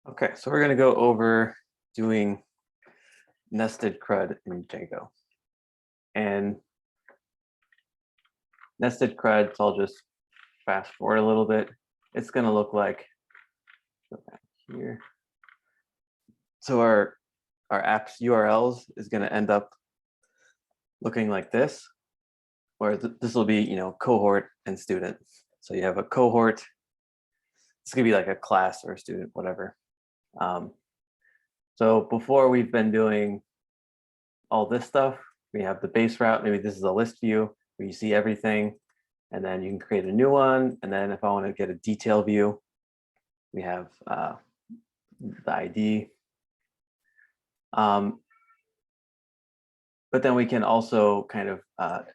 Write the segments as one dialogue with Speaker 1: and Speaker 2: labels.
Speaker 1: Okay, so we're going to go over doing nested CRUD in Django. And nested CRUD, so I'll just fast forward a little bit. It's going to look like, go back here. So our app's URLs is going to end up looking like this, where this will be, cohort and student. So you have a cohort. It's going to be like a class or a student, whatever. So before we've been doing all this stuff, we have the base route. Maybe this is a list view where you see everything, and then you can create a new one. And then if I want to get a detail view, we have the ID. But then we can also kind of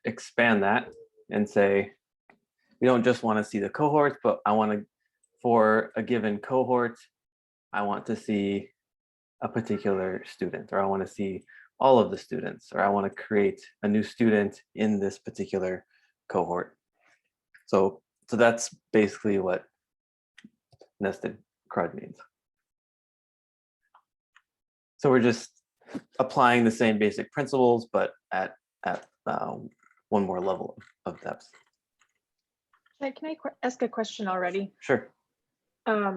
Speaker 1: expand that and say, we don't just want to see the cohorts, but I want to, for a given cohort, I want to see a particular student, or I want to see all of the students, or I want to create a new student in this particular cohort. So that's basically what nested CRUD means. So we're just applying the same basic principles, but at one more level of depth.
Speaker 2: Can I ask a question already?
Speaker 1: Sure.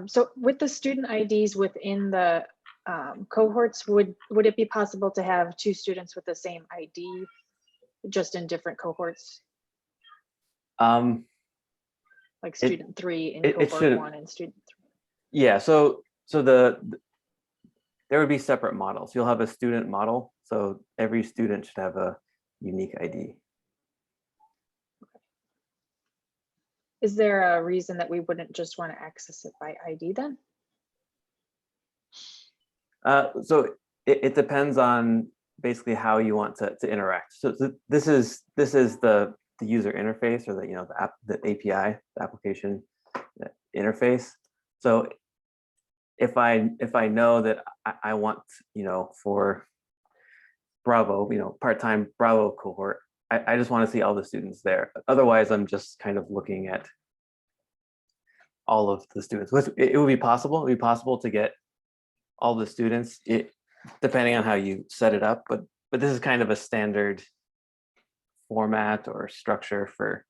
Speaker 2: So with the student IDs within the cohorts, would it be possible to have two students with the same ID, just in different cohorts? Like student 3 in cohort 1 and student 3.
Speaker 1: Yeah, so there would be separate models. You'll have a student model, so every student should have a unique ID.
Speaker 2: Is there a reason that we wouldn't just want to access it by ID then?
Speaker 1: So it depends on basically how you want to interact. So this is the user interface, or the API, the application interface. So if I know that I want, for Bravo, part-time Bravo cohort, I just want to see all the students there. Otherwise, I'm just kind of looking at all of the students. It would be possible. It would be possible to get all the students, depending on how you set it up. But this is kind of a standard format or structure for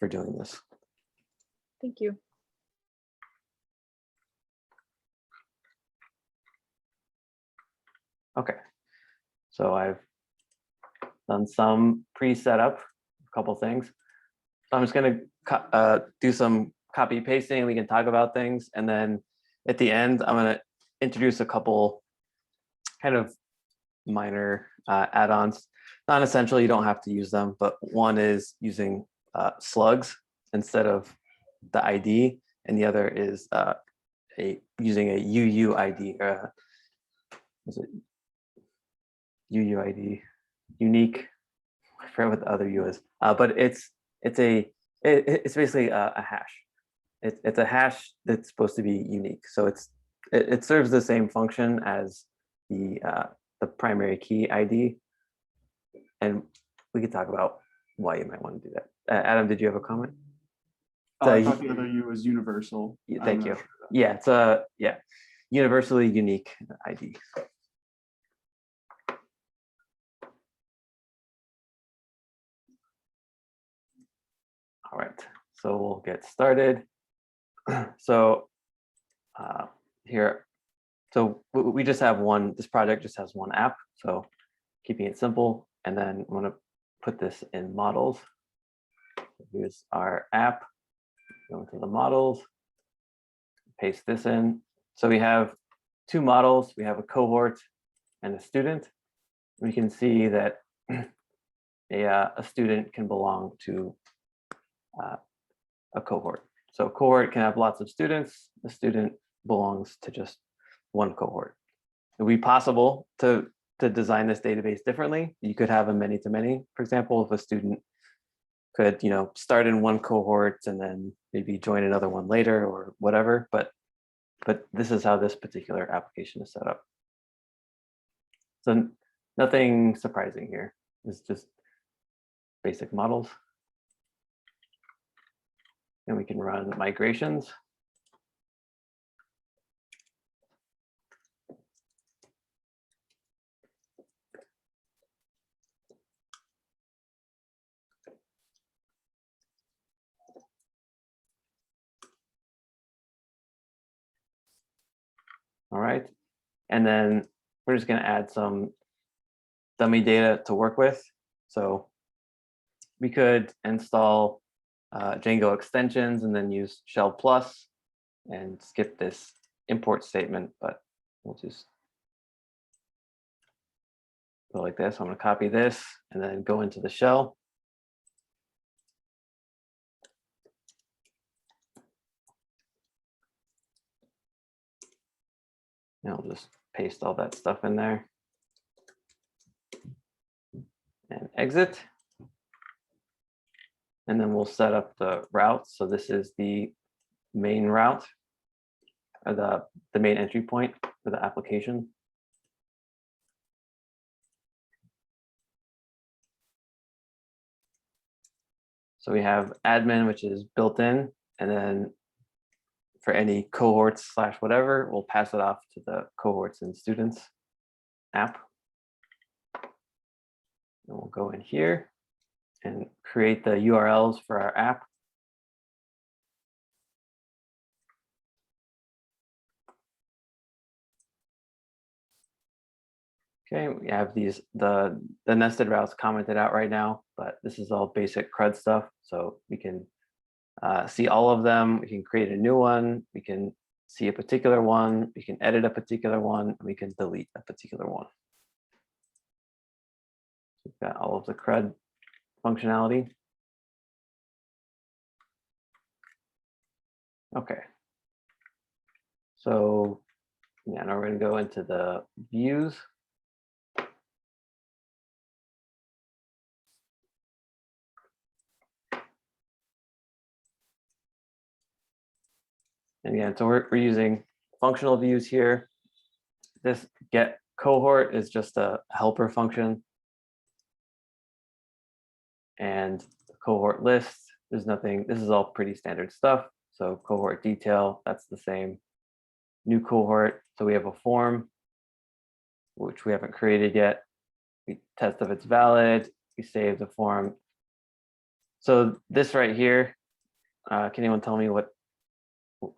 Speaker 1: doing this.
Speaker 2: Thank you.
Speaker 1: Okay, so I've done some pre-setup, a couple things. So I'm just going to do some copy pasting. We can talk about things, and then at the end, I'm going to introduce a couple kind of minor add-ons. Non-essential, you don't have to use them, but one is using slugs instead of the ID, and the other is using a UUID. Is it UUID? Unique. I forget what the other U is, but it's basically a hash. It's a hash that's supposed to be unique. So it serves the same function as the primary key ID, and we could talk about why you might want to do that. Adam, did you have a comment?
Speaker 3: I thought the other U was universal.
Speaker 1: Thank you. Yeah, it's a universally unique ID. All right, so we'll get started. So here, so we just have one, this project just has one app, so keeping it simple. And then I'm going to put this in models. Here's our app, go into the models, paste this in. So we have two models, we have a cohort and a student. We can see that a student can belong to a cohort. So a cohort can have lots of students. A student belongs to just one cohort. It would be possible to design this database differently. You could have a many-to-many. For example, if a student could, start in one cohort and then maybe join another one later or whatever. But this is how this particular application is set up. So nothing surprising here. It's just basic models. And we can run migrations. All right. And then we're just going to add some dummy data to work with. So we could install Django extensions and then use shell plus and skip this import statement, but we'll just go like this. I'm going to copy this and then go into the shell. And I'll just paste all that stuff in there and exit. And then we'll set up the route. So this is the main route, or the main entry point for the application. So we have admin, which is built in, and then for any cohorts / whatever, we'll pass it off to the cohorts and students app. And we'll go in here and create the URLs for our app. Okay, we have the nested routes commented out right now, but this is all basic CRUD stuff. So we can see all of them. We can create a new one. We can see a particular one. We can edit a particular one. And we can delete a particular one. We've got all of the CRUD functionality. Okay. So yeah, now we're going to go into the views. And again, so we're using functional views here. This get cohort is just a helper function. And the cohort list, there's nothing, this is all pretty standard stuff. So cohort detail, that's the same. New cohort, so we have a form, which we haven't created yet. We test if it's valid, we save the form. So this right here, can anyone tell me what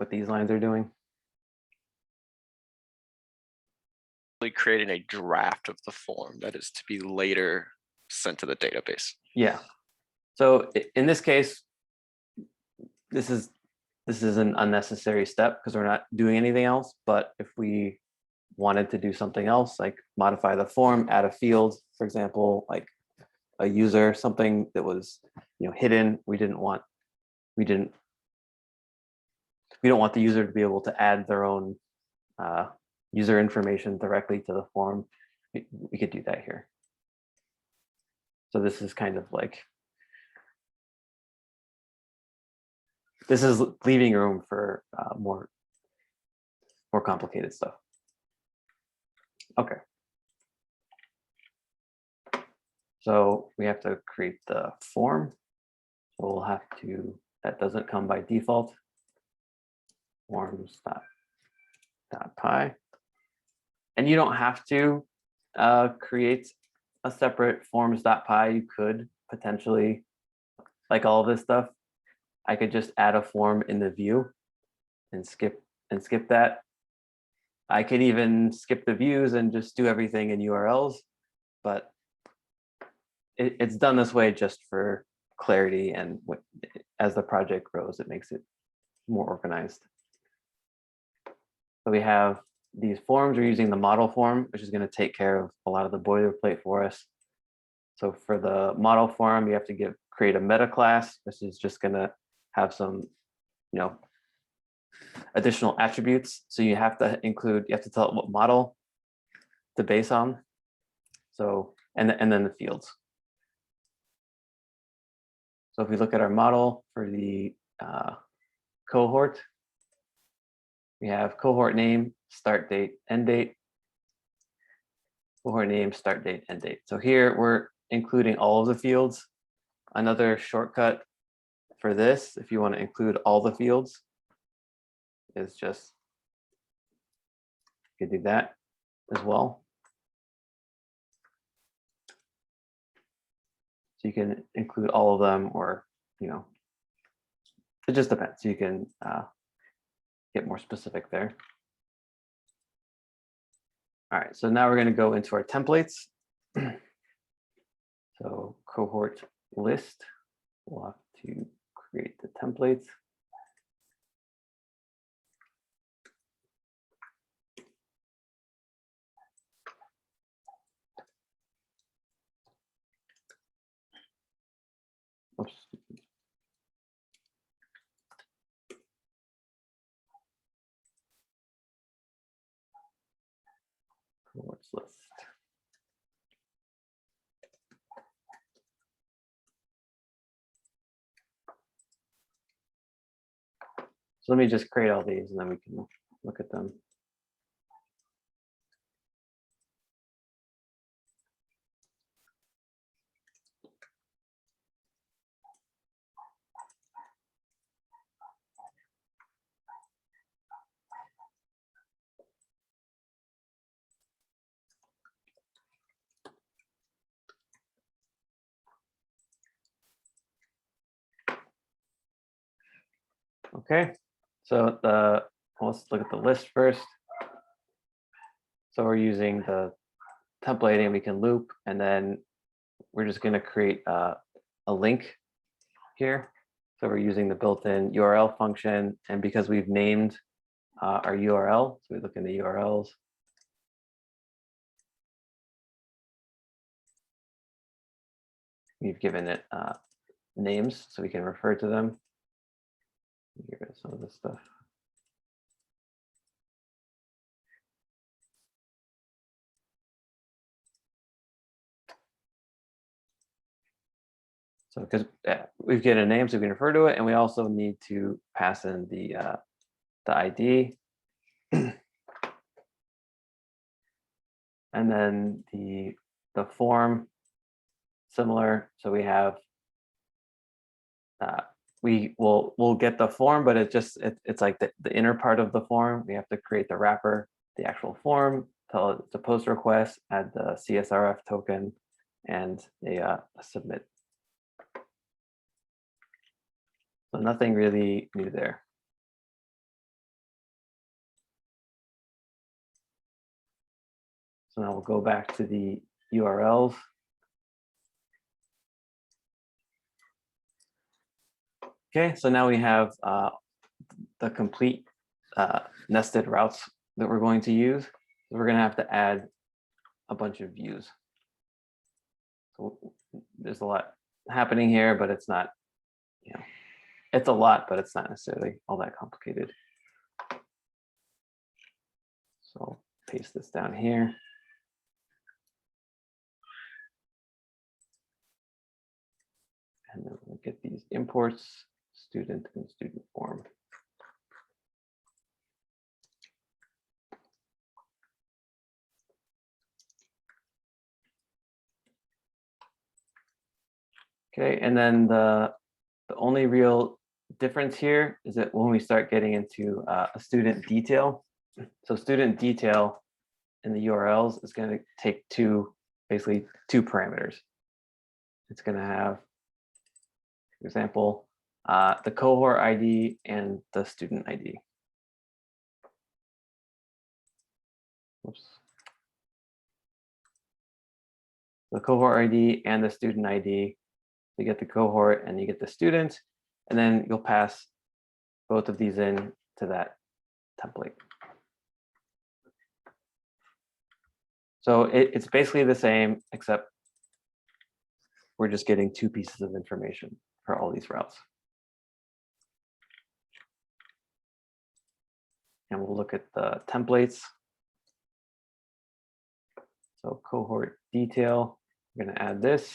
Speaker 1: these lines are doing?
Speaker 4: Creating a draft of the form that is to be later sent to the database.
Speaker 1: Yeah. So in this case, this is an unnecessary step because we're not doing anything else. But if we wanted to do something else, like modify the form, add a field, for example, like a user, something that was hidden, we don't want the user to be able to add their own user information directly to the form. We could do that here. So this is kind of like, this is leaving room for more complicated stuff. Okay. So we have to create the form. So we'll have to, that doesn't come by default. Forms.py. And you don't have to create a separate forms.py. You could potentially, like all of this stuff, I could just add a form in the view and skip that. I could even skip the views and just do everything in URLs, but it's done this way just for clarity, and as the project grows, it makes it more organized. So we have these forms. We're using the model form, which is going to take care of a lot of the boilerplate for us. So for the model form, you have to create a meta class, which is just going to have some, additional attributes. So you have to tell it what model to base on. So, and then the fields. So if we look at our model for the cohort, we have cohort name, start date, end date. Cohort name, start date, end date. So here we're including all of the fields. Another shortcut for this, if you want to include all the fields, is just, you could do that as well. So you can include all of them, or, it just depends. You can get more specific there. All right, so now we're going to go into our templates. So cohort list, we'll have to create the templates. Oops. Cohorts list. So let me just create all these and then we can look at them. Okay, so let's look at the list first. So we're using the templating, we can loop, and then we're just going to create a link here. So we're using the built-in URL function, and because we've named our URL, so we look in the URLs. We've given it names so we can refer to them. Get rid of some of this stuff. So because we've given a name, so we can refer to it, and we also need to pass in the ID. And then the form, similar. So we have we'll get the form, but it's like the inner part of the form. We have to create the wrapper, the actual form, tell it to post request, add the CSRF token, and a submit. So nothing really new there. So now we'll go back to the URLs. Okay, so now we have the complete nested routes that we're going to use. We're going to have to add a bunch of views. So there's a lot happening here, but it's not, it's a lot, but it's not necessarily all that complicated. So paste this down here. And then we'll get these imports, student and student form. Okay, and then the only real difference here is that when we start getting into a student detail, so student detail in the URLs is going to take basically two parameters. It's going to have, for example, the cohort ID and the student ID. Oops. The cohort ID and the student ID. You get the cohort and you get the student, and then you'll pass both of these in to that template. So it's basically the same, except we're just getting two pieces of information for all these routes. And we'll look at the templates. So cohort detail, we're going to add this.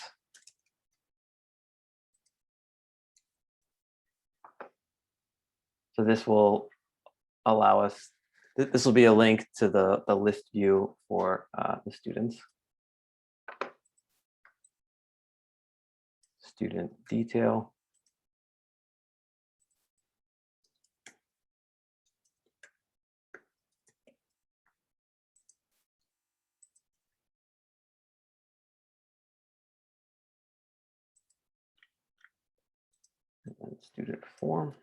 Speaker 1: So this will allow us, this will be a link to the list view for the students. Student detail. And then student form.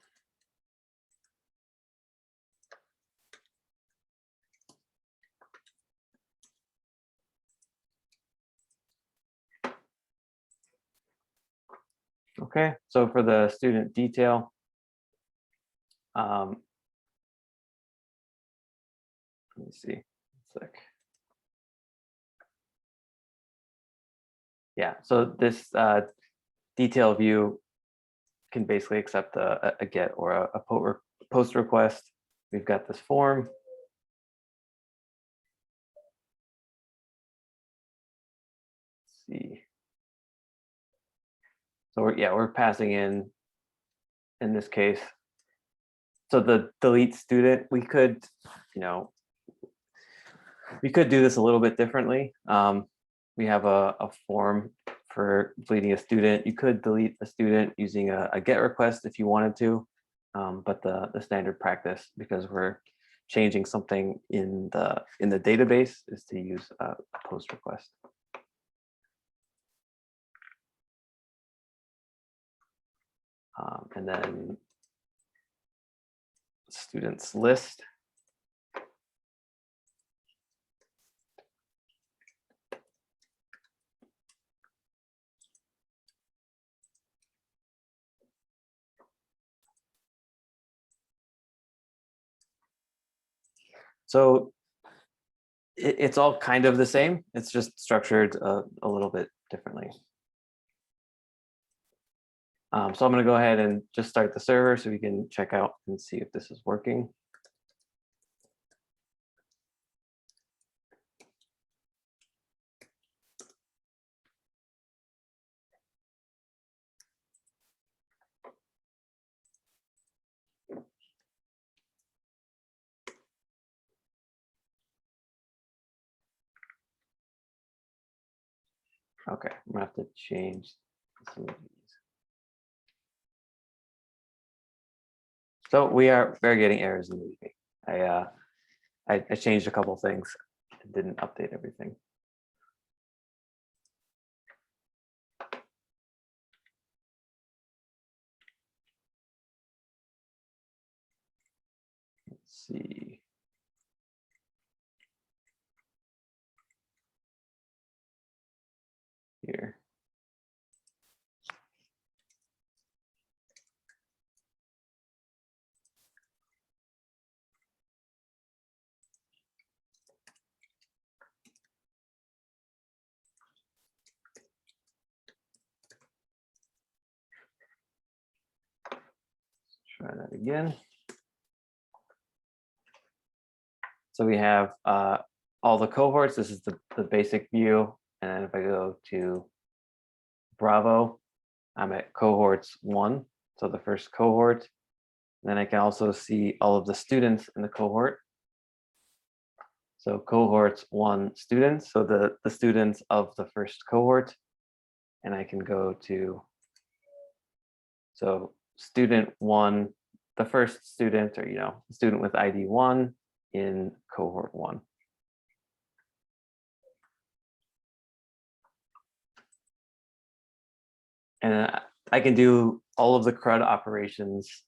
Speaker 1: Okay, so for the student detail, let me see, sec. Yeah, so this detail view can basically accept a get or a post request. We've got this form. Let's see. So we're passing in this case. So the delete student, we could, we could do this a little bit differently. We have a form for deleting a student. You could delete a student using a get request if you wanted to, but the standard practice, because we're changing something in the database, is to use a post request. And then students list. So it's all kind of the same. It's just structured a little bit differently. So I'm going to go ahead and just start the server so we can check out and see if this is working. Okay, I'm gonna have to change some of these. So we're getting errors in the meeting. I changed a couple things and didn't update everything. Let's see. Here. Try that again. So we have all the cohorts. This is the basic view. And then if I go to Bravo, I'm at cohorts 1. So the first cohort. Then I can also see all of the students in the cohort. So cohorts 1 students. So the students of the first cohort. And I can go to, so student 1, the first student, or student with ID 1 in cohort 1. And I can do all of the CRUD operations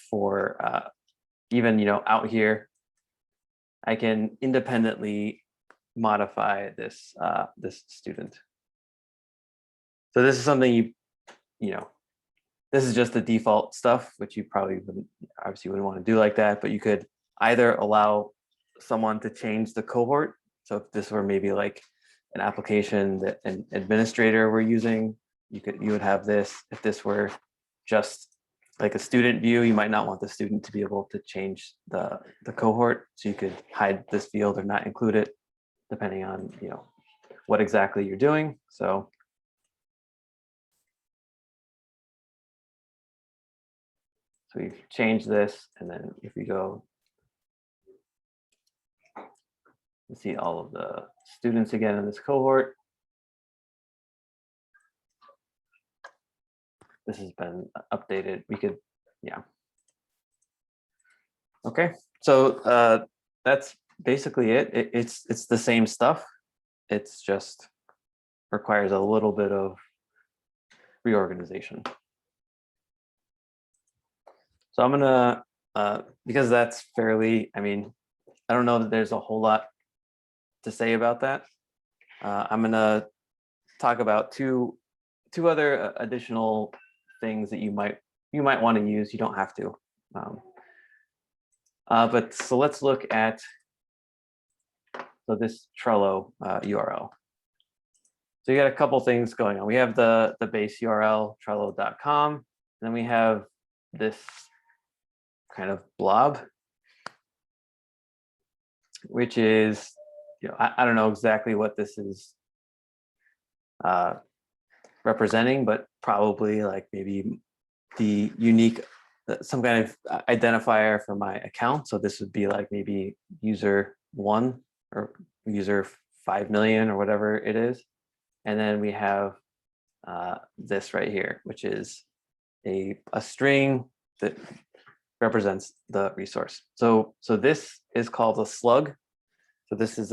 Speaker 1: for even out here. I can independently modify this this student. So this is something this is just the default stuff, which you probably obviously wouldn't want to do like that, but you could either allow someone to change the cohort. So if this were maybe like an application that an administrator were using, you would have this. If this were just like a student view, you might not want the student to be able to change the cohort. So you could hide this field or not include it, depending on what exactly you're doing. So we've changed this, and then if we go, you see all of the students again in this cohort. This has been updated. We could, yeah. Okay, so that's basically it. It's the same stuff. It's just requires a little bit of reorganization. So I'm gonna, because that's fairly, I don't know that there's a whole lot to say about that. I'm gonna talk about two other additional things that you might want to use. You don't have to. But so let's look at this Trello URL. So you got a couple things going on. We have the base URL, trello.com, and then we have this kind of blob, which is, I don't know exactly what this is representing, but probably like maybe the unique, some kind of identifier for my account. So this would be like maybe user 1 or user 5 million or whatever it is. And then we have this right here, which is a string that represents the resource. So this is called a slug. So this is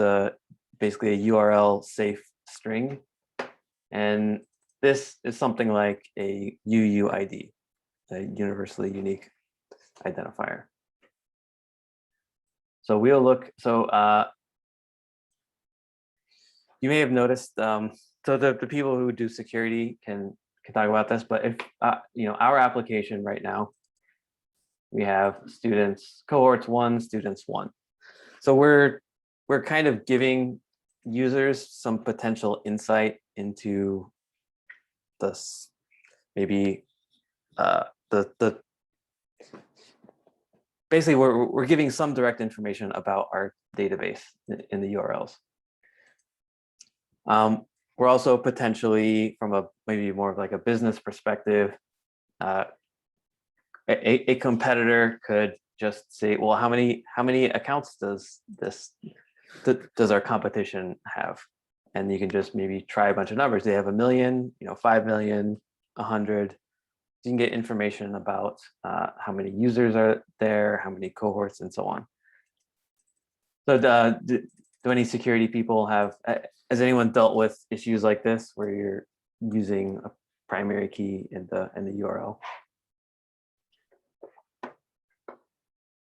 Speaker 1: basically a URL safe string. And this is something like a UUID, a universally unique identifier. So we'll look, you may have noticed, so the people who do security can talk about this, but if, our application right now, we have students, cohorts 1, students 1. So we're kind of giving users some potential insight into this, maybe basically we're giving some direct information about our database in the URLs. We're also potentially, from maybe more of like a business perspective, a competitor could just say, well, how many accounts does our competition have? And you can just maybe try a bunch of numbers. They have 1 million, 5 million, 100. You can get information about how many users are there, how many cohorts, and so on. So do any security people has anyone dealt with issues like this where you're using a primary key in the URL?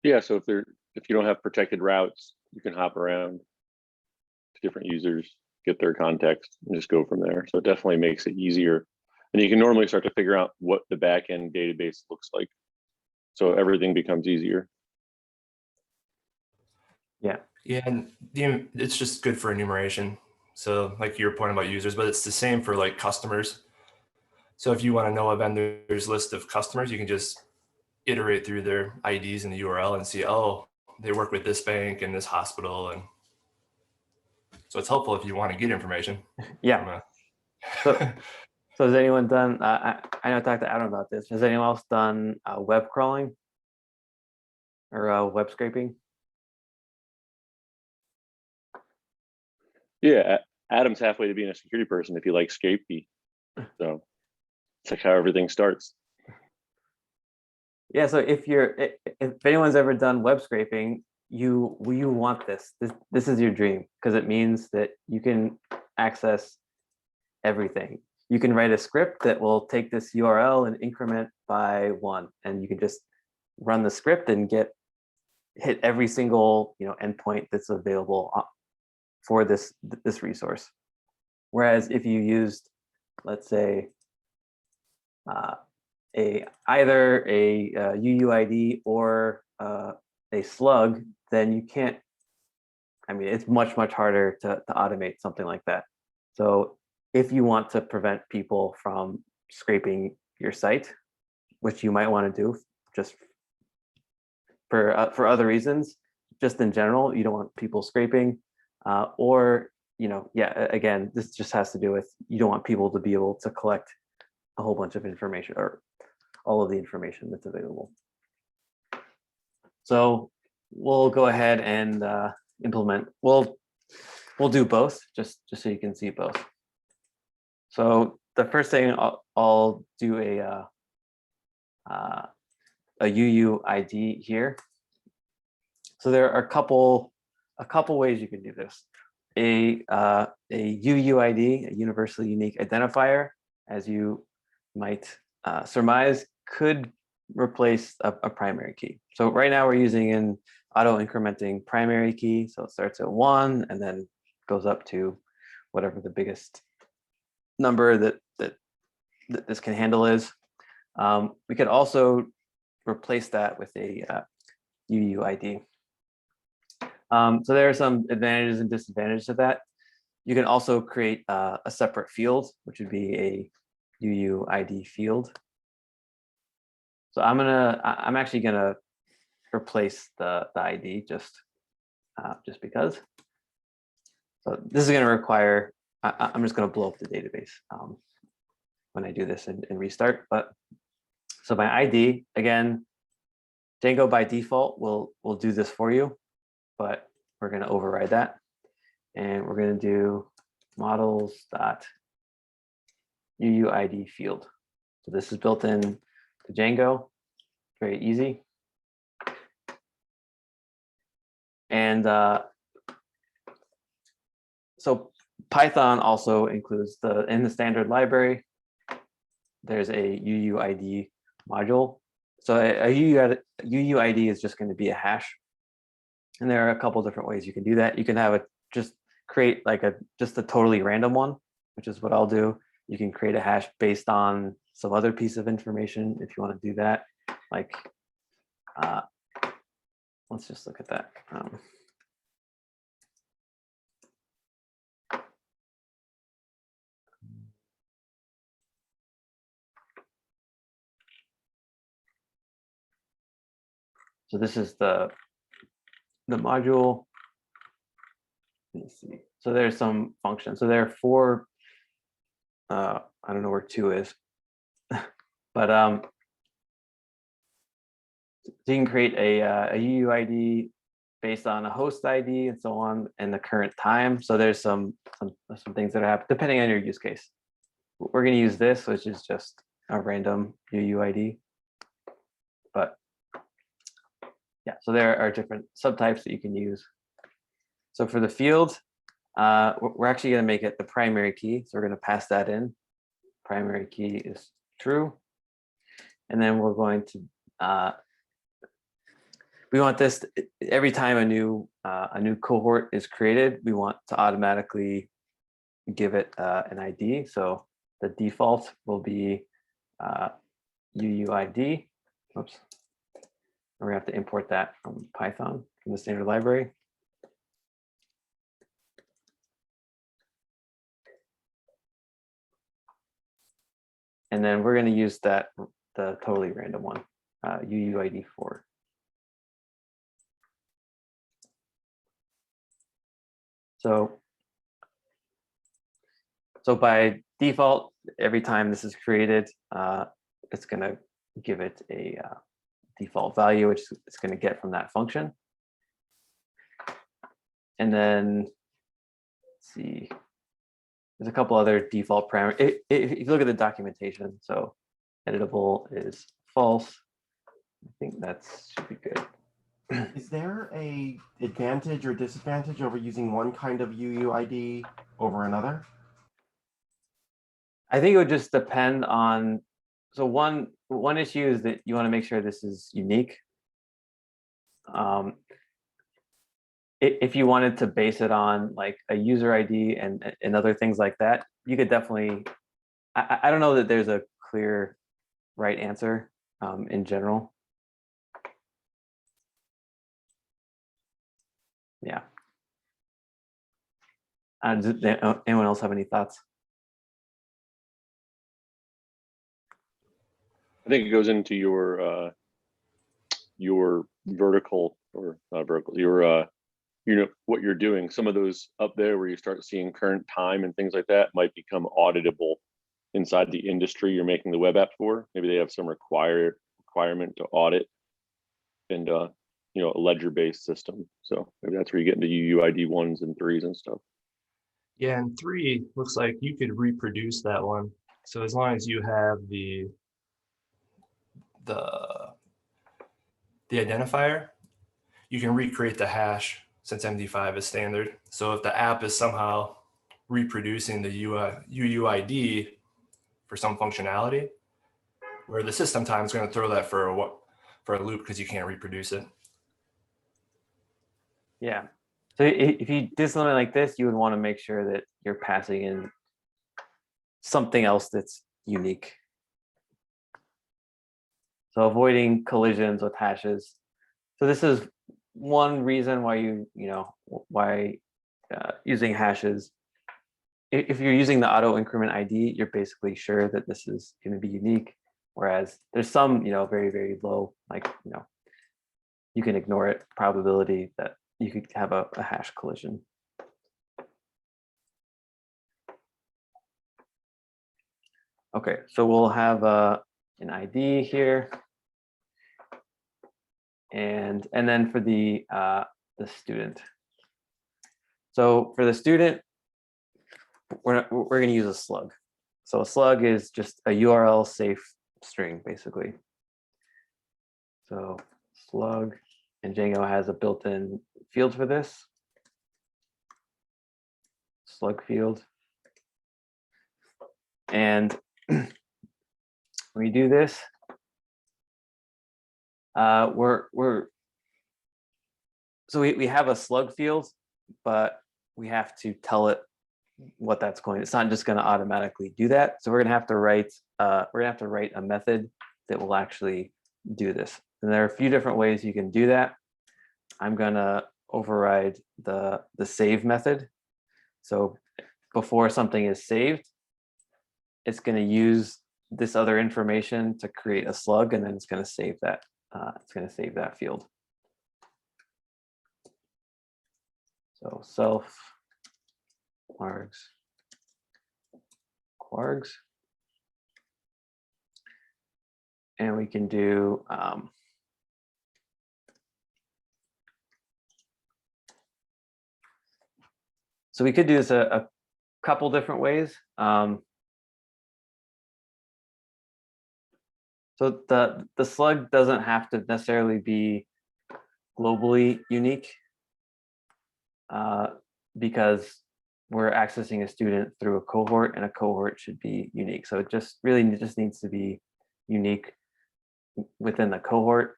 Speaker 5: Yeah, so if you don't have protected routes, you can hop around to different users, get their context, and just go from there. So it definitely makes it easier. And you can normally start to figure out what the backend database looks like. So everything becomes easier.
Speaker 6: Yeah, and it's just good for enumeration. So like your point about users, but it's the same for like customers. So if you want to know a vendor's list of customers, you can just iterate through their IDs in the URL and see, oh, they work with this bank and this hospital. And so it's helpful if you want to get information.
Speaker 1: Yeah. So has anyone done, I know I talked to Adam about this. Has anyone else done web crawling or web scraping?
Speaker 5: Yeah, Adam's halfway to being a security person if you like Scapey. So it's like how everything starts.
Speaker 1: Yeah, so if anyone's ever done web scraping, you want this. This is your dream, because it means that you can access everything. You can write a script that will take this URL and increment by 1, and you can just run the script and hit every single endpoint that's available for this resource. Whereas if you used, let's say, either a UUID or a slug, then you can't. I mean, it's much harder to automate something like that. So if you want to prevent people from scraping your site, which you might want to do just for other reasons, just in general, you don't want people scraping, or again, this just has to do with, you don't want people to be able to collect a whole bunch of information or all of the information that's available. So we'll go ahead and implement. We'll do both, just so you can see both. So the first thing, I'll do a UUID here. So there are a couple ways you can do this. A UUID, a universally unique identifier, as you might surmise, could replace a primary key. So right now we're using an auto-incrementing primary key. So it starts at 1 and then goes up to whatever the biggest number that this can handle is. We could also replace that with a UUID. So there are some advantages and disadvantages to that. You can also create a separate field, which would be a UUID field. So I'm actually gonna replace the ID just because. So this is gonna require, I'm just gonna blow up the database when I do this and restart. But so my ID, again, Django by default will do this for you, but we're gonna override that. And we're gonna do models dot UUID field. So this is built in to Django, very easy. And so Python also includes in the standard library, there's a UUID module. So a UUID is just going to be a hash. And there are a couple different ways you can do that. You can have it just create like just a totally random one, which is what I'll do. You can create a hash based on some other piece of information if you want to do that. Like, let's just look at that. So this is the module. Let's see. So there's some functions. So there are 4. I don't know where 2 is, but so you can create a UUID based on a host ID and so on, and the current time. So there's some things that happen depending on your use case. We're going to use this, which is just a random UUID, but yeah, so there are different subtypes that you can use. So for the field, we're actually going to make it the primary key. So we're going to pass that in. Primary key is true. And then we're going to, we want this every time a new cohort is created, we want to automatically give it an ID. So the default will be UUID. Oops. We're gonna have to import that from Python, from the standard library. And then we're gonna use the totally random one, UUID4. So by default, every time this is created, it's gonna give it a default value, which it's going to get from that function. And then let's see, there's a couple other default parameters. If you look at the documentation, so editable is false. I think that should be good.
Speaker 7: Is there a advantage or disadvantage over using one kind of UUID over another?
Speaker 1: I think it would just depend on, so one issue is that you want to make sure this is unique. If you wanted to base it on like a user ID and other things like that, you could definitely, I don't know that there's a clear right answer in general. Yeah. Does anyone else have any thoughts?
Speaker 5: I think it goes into your vertical or not vertical, your what you're doing. Some of those up there where you start seeing current time and things like that might become auditable inside the industry you're making the web app for. Maybe they have some requirement to audit and a ledger-based system. So maybe that's where you get into UUID 1s and 3s and stuff.
Speaker 6: Yeah, and 3 looks like you could reproduce that one. So as long as you have the identifier, you can recreate the hash since MD5 is standard. So if the app is somehow reproducing the UUID for some functionality, where the system time is going to throw that for a loop because you can't reproduce it.
Speaker 1: Yeah. So if you did something like this, you would want to make sure that you're passing in something else that's unique. So avoiding collisions with hashes. So this is one reason why using hashes. If you're using the auto increment ID, you're basically sure that this is going to be unique. Whereas there's some, very, very low, like, you can ignore it, probability that you could have a hash collision. Okay, so we'll have an ID here. And then for the student. So for the student, we're going to use a slug. So a slug is just a URL safe string, basically. So slug, and Django has a built-in field for this. Slug field. And when we do this, so we have a slug field, but we have to tell it what that's going. It's not just going to automatically do that. So we're going to have to write a method that will actually do this. And there are a few different ways you can do that. I'm going to override the save method. So before something is saved, it's going to use this other information to create a slug, and then it's going to save that. It's going to save that field. So self quargs, and we can do so we could do this a couple different ways. So the slug doesn't have to necessarily be globally unique because we're accessing a student through a cohort, and a cohort should be unique. So it just really just needs to be unique within the cohort.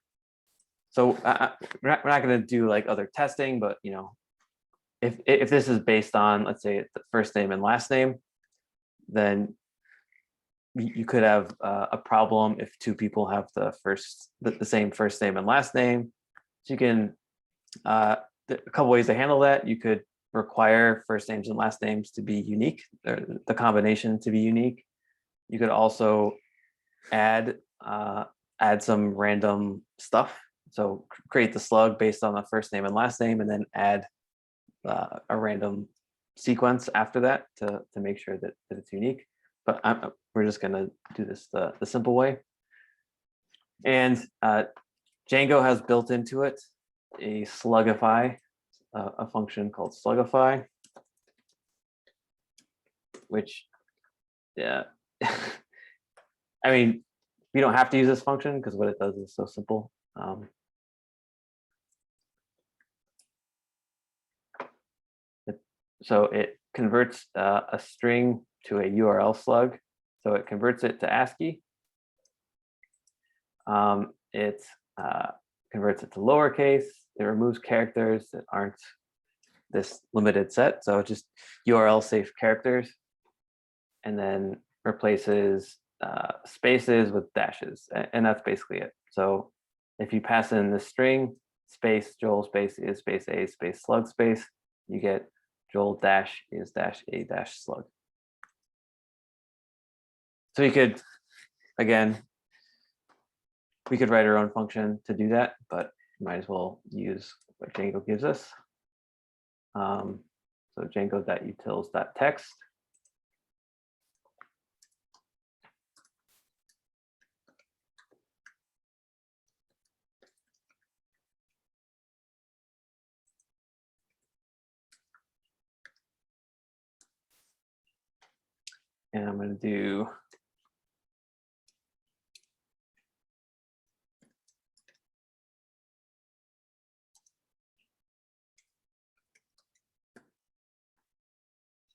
Speaker 1: So we're not going to do like other testing, but if this is based on, let's say, the first name and last name, then you could have a problem if two people have the same first name and last name. So you can a couple ways to handle that. You could require first names and last names to be unique, or the combination to be unique. You could also add some random stuff. So create the slug based on the first name and last name, and then add a random sequence after that to make sure that it's unique. But we're just going to do this the simple way. And Django has built into it a Slugify, a function called Slugify, which, yeah, I mean, we don't have to use this function because what it does is so simple. So it converts a string to a URL slug. So it converts it to ASCII. It converts it to lowercase. It removes characters that aren't this limited set. So just URL safe characters, and then replaces spaces with dashes. And that's basically it. So if you pass in the string, space Joel space is space a space slug space, you get Joel dash is dash a dash slug. So you could, again, we could write our own function to do that, but you might as well use what Django gives us. So Django.utils.text. And I'm going to do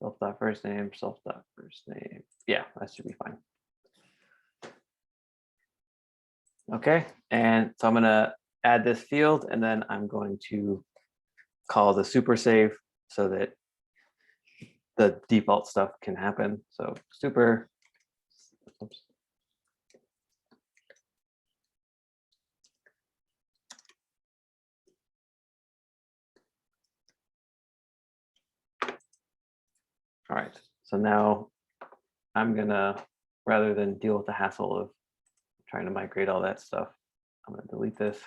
Speaker 1: self.first name, self.first name. Yeah, that should be fine. Okay, and so I'm going to add this field, and then I'm going to call the super save so that the default stuff can happen. So super, oops. All right, so now I'm gonna, rather than deal with the hassle of trying to migrate all that stuff, I'm gonna delete this.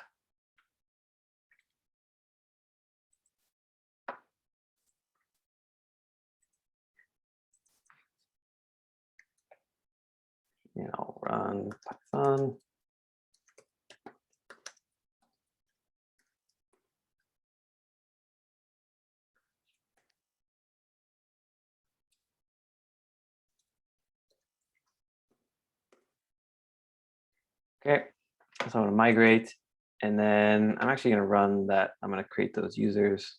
Speaker 1: And I'll run Python. Okay, so I'm gonna migrate, and then I'm actually gonna run that. I'm gonna create those users.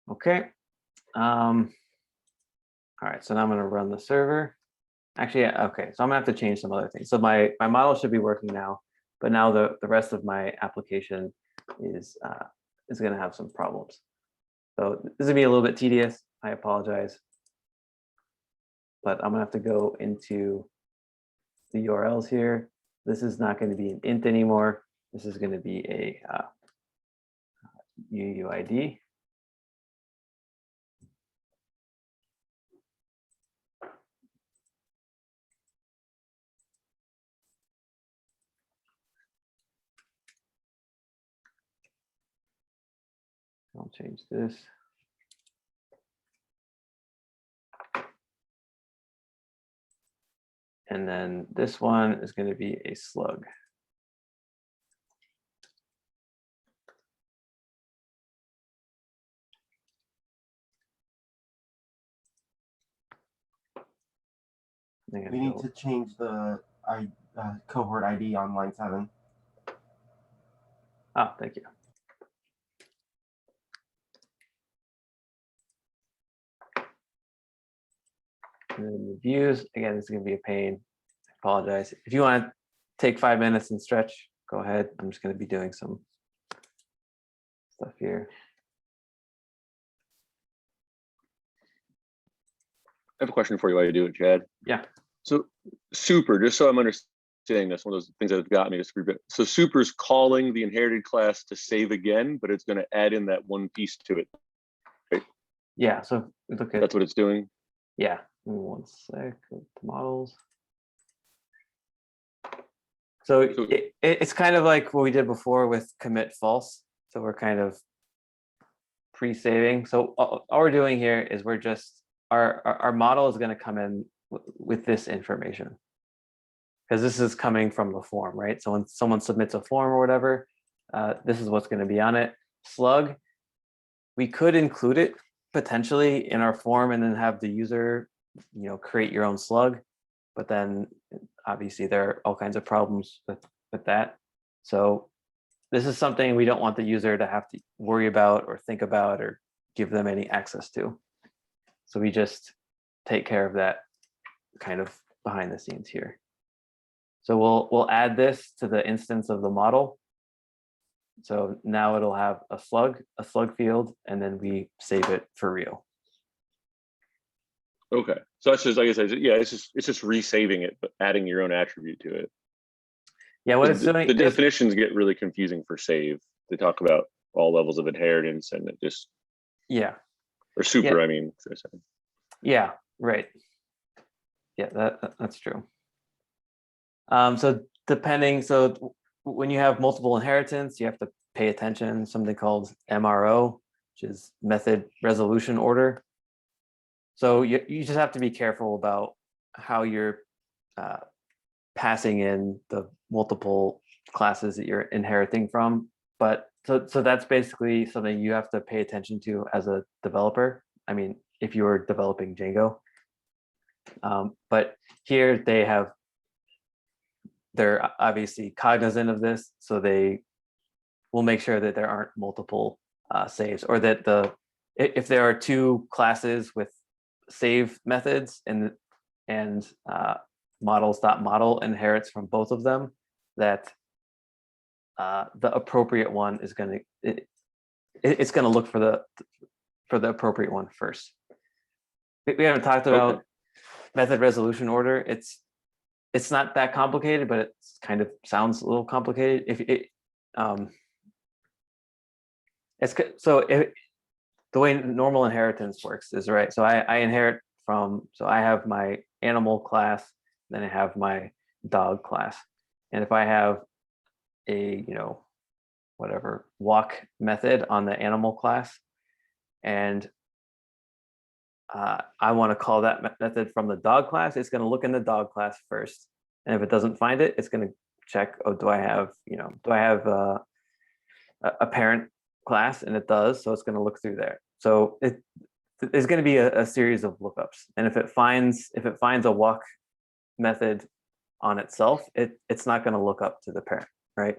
Speaker 1: Okay. All right, so now I'm gonna run the server. Actually, yeah, okay, so I'm gonna have to change some other things. So my model should be working now, but now the rest of my application is gonna have some problems. So this is gonna be a little bit tedious. I apologize, but I'm gonna have to go into the URLs here. This is not going to be an int anymore. This is going to be a UUID. I'll change this. And then this one is going to be a slug.
Speaker 7: We need to change the cohort ID on line 7.
Speaker 1: Oh, thank you. And then the views, again, this is going to be a pain. I apologize. If you want to take 5 minutes and stretch, go ahead. I'm just going to be doing some stuff here.
Speaker 5: I have a question for you while you do it, Chad.
Speaker 1: Yeah.
Speaker 5: So super, just so I'm understanding this, one of those things that have got me to screw it. So super's calling the inherited class to save again, but it's going to add in that one piece to it. Right?
Speaker 1: Yeah. So look at
Speaker 5: That's what it's doing.
Speaker 1: Yeah. Give me 1 sec. Go to models. So it's kind of like what we did before with commit false. So we're kind of pre-saving. So all we're doing here is we're just our model is going to come in with this information because this is coming from the form, right? So when someone submits a form or whatever, this is what's going to be on it. Slug, we could include it potentially in our form and then have the user, create your own slug, but then obviously there are all kinds of problems with that. So this is something we don't want the user to have to worry about or think about or give them any access to. So we just take care of that kind of behind the scenes here. So we'll add this to the instance of the model. So now it'll have a slug field, and then we save it for real.
Speaker 5: Okay, so that's just, like I said, yeah, it's just resaving it, but adding your own attribute to it.
Speaker 1: Yeah, what it's doing.
Speaker 5: The definitions get really confusing for save. They talk about all levels of inheritance, and it just or super.
Speaker 1: Yeah.
Speaker 5: I mean,
Speaker 1: yeah, right. Yeah, that's true. So depending, so when you have multiple inheritance, you have to pay attention. Something called MRO, which is method resolution order. So you just have to be careful about how you're passing in the multiple classes that you're inheriting from. But so that's basically something you have to pay attention to as a developer. I mean, if you were developing Django. But here they're obviously cognizant of this, so they will make sure that there aren't multiple saves, or that if there are 2 classes with save methods and models.model inherits from both of them, that the appropriate one is going to it's going to look for the appropriate one first. We haven't talked about method resolution order. It's not that complicated, but it kind of sounds a little complicated. The way normal inheritance works is, right, so I inherit from, so I have my animal class, then I have my dog class, and if I have a whatever walk method on the animal class, and I want to call that method from the dog class, it's going to look in the dog class first, and if it doesn't find it, it's going to check, oh, do I have a parent class? And it does, so it's going to look through there. So there's going to be a series of lookups, and if it finds a walk method on itself, it's not going to look up to the parent, right?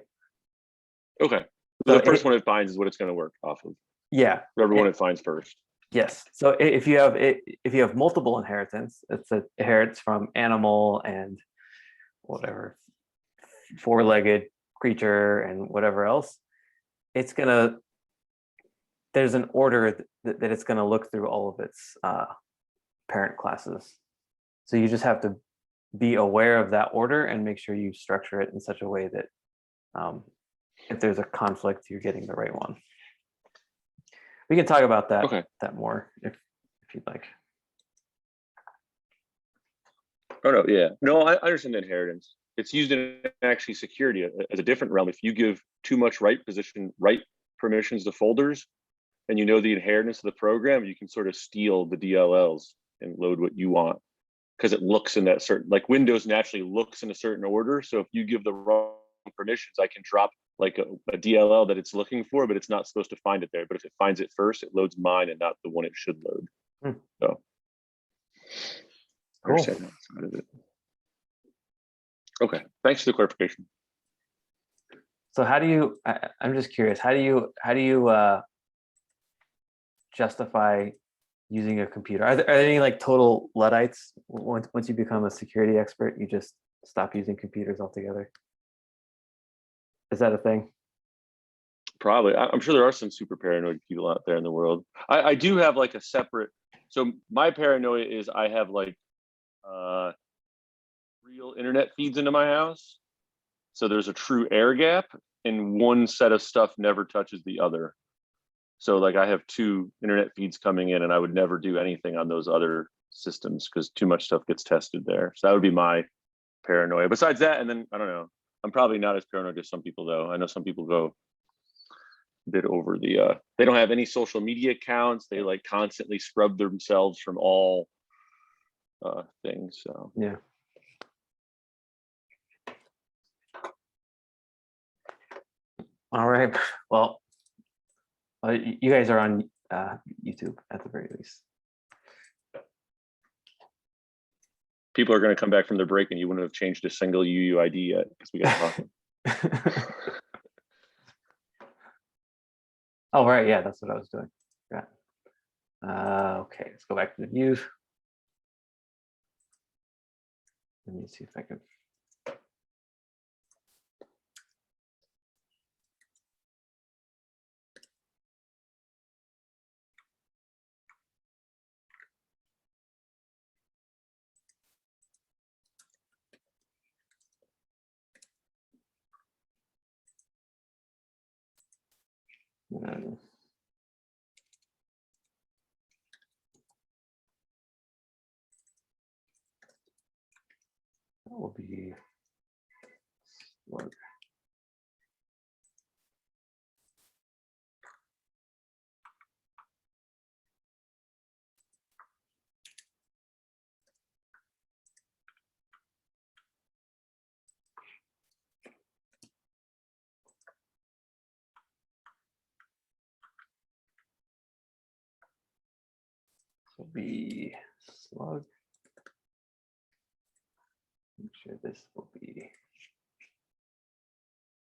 Speaker 5: Okay.
Speaker 1: So
Speaker 5: So the first one it finds is what it's going to work off of.
Speaker 1: Yeah.
Speaker 5: Whatever one it finds first.
Speaker 1: Yes. So if you have multiple inheritance, it's a inherits from animal and whatever four-legged creature and whatever else, there's an order that it's going to look through all of its parent classes. So you just have to be aware of that order and make sure you structure it in such a way that if there's a conflict, you're getting the right one. We can talk about that that more if you'd like.
Speaker 5: Oh no, yeah, no, I understand the inheritance. It's used in actually security as a different realm. If you give too much write permissions to folders, and you know the inheritance of the program, you can sort of steal the DLLs and load what you want, because it looks in that certain, like Windows naturally looks in a certain order. So if you give the wrong permissions, I can drop like a DLL that it's looking for, but it's not supposed to find it there. But if it finds it first, it loads mine and not the one it should load. So I understand that side of it. Okay, thanks for the clarification.
Speaker 1: So how do you, I'm just curious, how do you justify using a computer? Are there any like total Luddites? Once you become a security expert, you just stop using computers altogether? Is that a thing?
Speaker 5: Probably. I'm sure there are some super paranoid people out there in the world. I do have like a separate, so my paranoia is I have like real internet feeds into my house. So there's a true air gap, and one set of stuff never touches the other. So like I have two internet feeds coming in, and I would never do anything on those other systems because too much stuff gets tested there. So that would be my paranoia. Besides that, and then I don't know, I'm probably not as paranoid as some people though. I know some people go a bit over the, they don't have any social media accounts. They like constantly scrub themselves from all things. So
Speaker 1: yeah. All right. Well, you guys are on YouTube at the very least.
Speaker 5: people are going to come back from their break and you wouldn't have changed a single UUID yet because we got talking.
Speaker 1: Oh, right. Yeah, that's what I was doing. Yeah. Okay, let's go back to the views. Let me see if I can. That will be Slug. This will be Slug. Make sure this will be,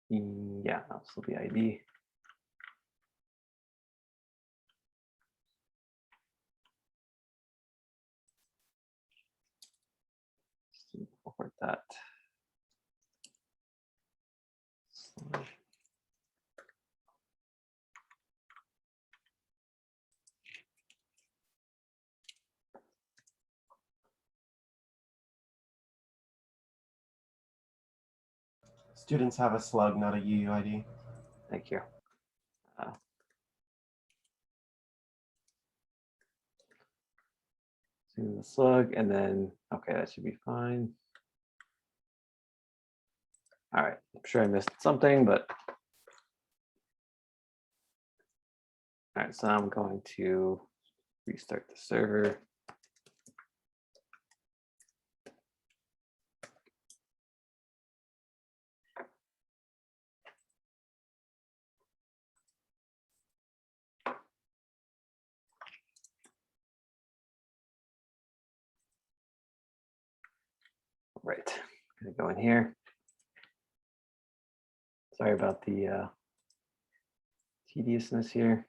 Speaker 1: yeah, this will be ID. Simple. cohort dot.
Speaker 7: Students have a slug, not a UUID.
Speaker 1: Thank you. Do the slug, and then, okay, that should be fine. All right, I'm sure I missed something, but. All right, so I'm going to restart the server. Right, gonna go in here. Sorry about the tediousness here.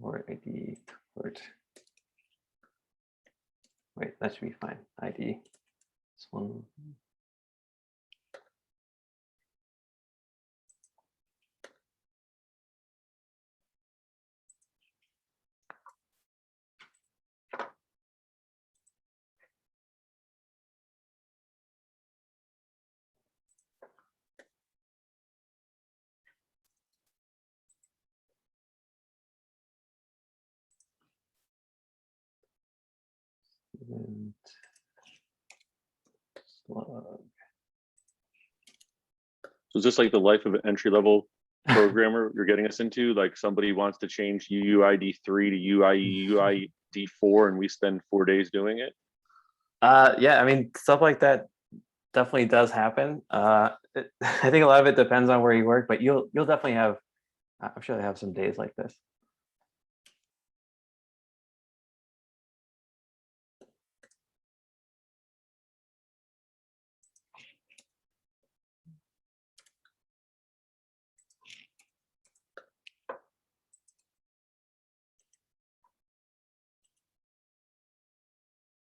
Speaker 1: Or ID port. Wait, that should be fine. ID. This one. And slug.
Speaker 5: So is this like the life of an entry level programmer you're getting us into? Like somebody wants to change UUID 3 to UUID 4 and we spend 4 days doing it?
Speaker 1: Yeah, I mean, stuff like that definitely does happen. I think a lot of it depends on where you work, but you'll definitely have, I'm sure they have some days like this.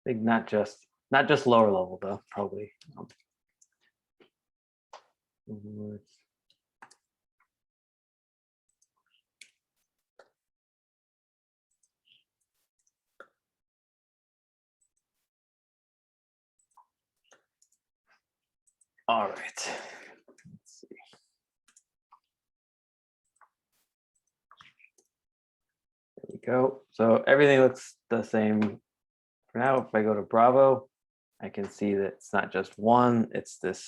Speaker 1: I think not just lower level though, probably. All right. Let's see. There we go. So everything looks the same for now. If I go to Bravo, I can see that it's not just one, it's this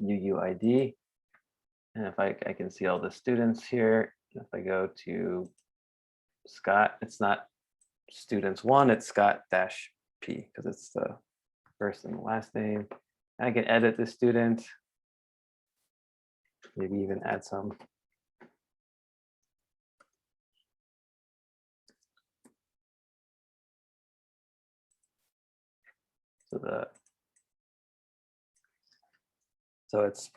Speaker 1: UUID. And if I can see all the students here, if I go to Scott, it's not students one, it's Scott-P because it's the first and last name. And I can edit the student, maybe even add some. So it's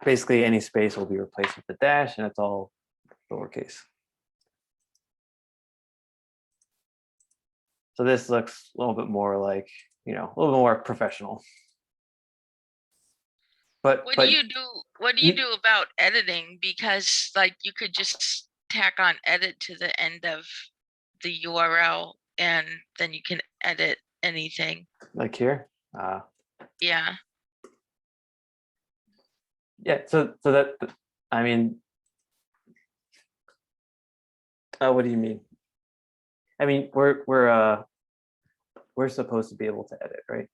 Speaker 1: basically any space will be replaced with the dash, and it's all lowercase. So this looks a little bit more like, a little bit more professional. But
Speaker 8: what do you do about editing? Because like you could just tack on edit to the end of the URL and then you can edit anything.
Speaker 1: Like here?
Speaker 8: Yeah.
Speaker 1: Yeah, so that, I mean, what do you mean? I mean, we're supposed to be able to edit, right?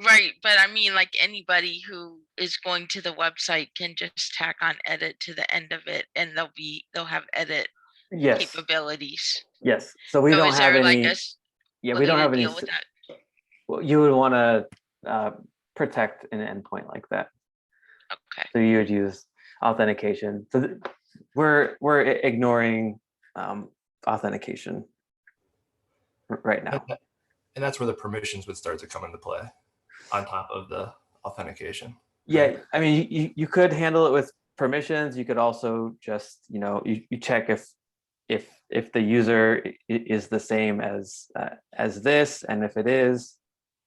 Speaker 8: Right, but I mean, like anybody who is going to the website can just tack on edit to the end of it, and they'll have edit
Speaker 1: Yes.
Speaker 8: capabilities.
Speaker 1: Yes. So we don't
Speaker 8: is
Speaker 1: have
Speaker 8: there
Speaker 1: any.
Speaker 8: like
Speaker 1: Yeah, we don't have any.
Speaker 8: deal with that?
Speaker 1: Well, you would want to protect an endpoint like that.
Speaker 8: Okay.
Speaker 1: So you would use authentication. So we're ignoring authentication right now.
Speaker 6: And that's where the permissions would start to come into play on top of the authentication.
Speaker 1: Yeah, I mean, you could handle it with permissions. You could also just, you check if the user is the same as this, and if it is,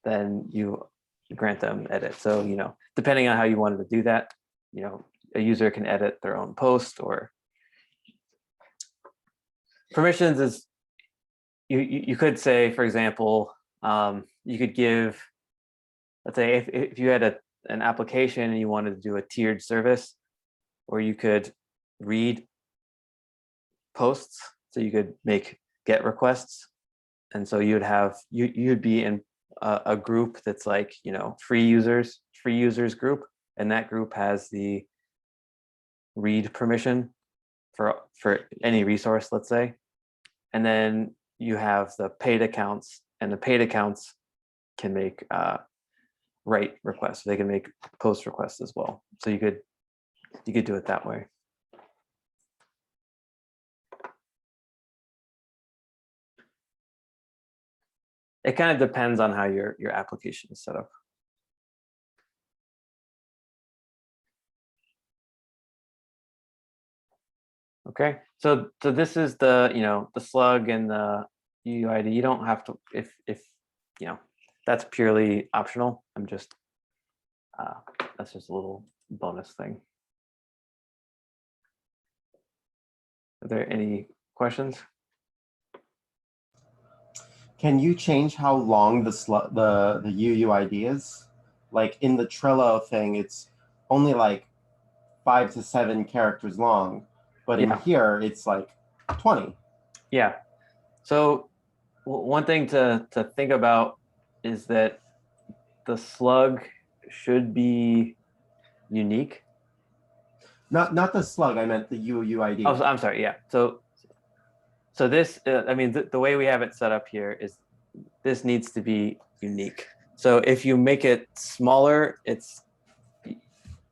Speaker 1: then you grant them edit. So, depending on how you wanted to do that, a user can edit their own post, or permissions is, you could say, for example, you could give, let's say if you had an application and you wanted to do a tiered service, or you could read posts, so you could make GET requests, and so you'd be in a group that's like free users group, and that group has the read permission for any resource, let's say, and then you have the paid accounts, and the paid accounts can make write requests. They can make post requests as well. So you could do it that way. It kind of depends on how your application is set up. Okay, so this is the the slug and the UUID. You don't have to, if that's purely optional. I'm just that's just a little bonus thing. Are there any questions?
Speaker 7: Can you change how long the UUID is? Like in the Trello thing, it's only like 5 to 7 characters long, but in here it's like 20.
Speaker 1: Yeah. So one thing to think about is that the slug should be unique.
Speaker 7: Not the slug. I meant the UUID.
Speaker 1: Oh, I'm sorry. Yeah. So this, I mean, the way we have it set up here is this needs to be unique. So if you make it smaller,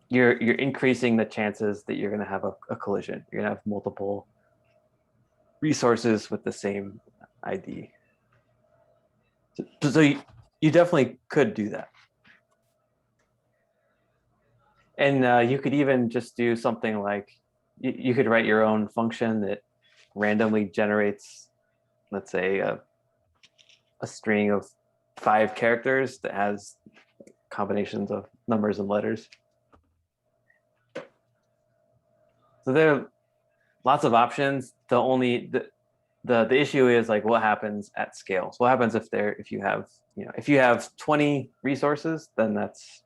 Speaker 1: you're increasing the chances that you're going to have a collision. You're going to have multiple resources with the same ID. So you definitely could do that. And you could even just do something like, you could write your own function that randomly generates, let's say, a string of 5 characters that has combinations of numbers and letters. So there are lots of options. The issue is like, what happens at scale? So what happens if you have 20 resources, then that's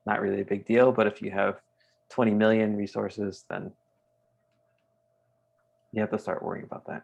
Speaker 1: not really a big deal. But if you have 20 million resources, then you have to start worrying about that.